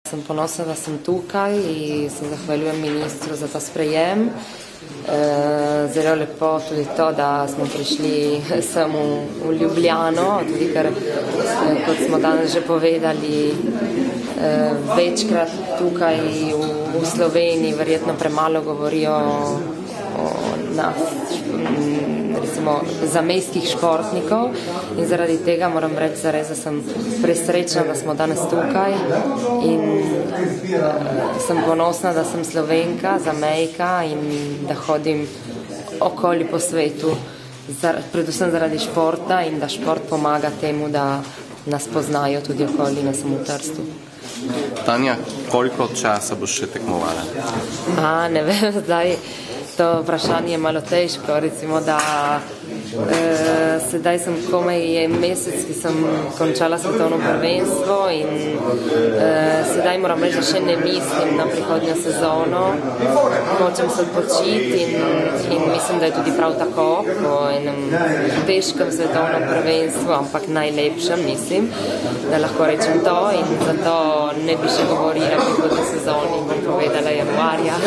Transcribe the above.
Sem ponosna, da sem tukaj in se zahvaljujem ministru za ta sprejem. Zelo lepo tudi to, da smo prišli sem v Ljubljano, tudi ker, kot smo danes že povedali, večkrat tukaj v Sloveniji verjetno premalo govorijo o nas, recimo zamejskih športnikov, in zaradi tega moram reči zares, da sem presrečna, da smo danes tukaj in sem ponosna, da sem Slovenka, zamejka in da hodim okoli po svetu, predvsem zaradi športa in da šport pomaga temu, da nas poznajo tudi okoli, ne samo v Trstu. Tanja, koliko časa boš še tekmovala? Ne vem, zdaj to vprašanje je malo težko, recimo, da sedaj sem komaj mesec, ki sem končala svetovno prvenstvo in sedaj moram reči, da še ne mislim na prihodnjo sezono, hočem se odpočiti in mislim, da je tudi prav tako po enem težkem svetovnem prvenstvu, ampak najlepšem mislim, da lahko rečem to, in zato ne bi še govorila prihodnjo sezoni, bom povedala januarja.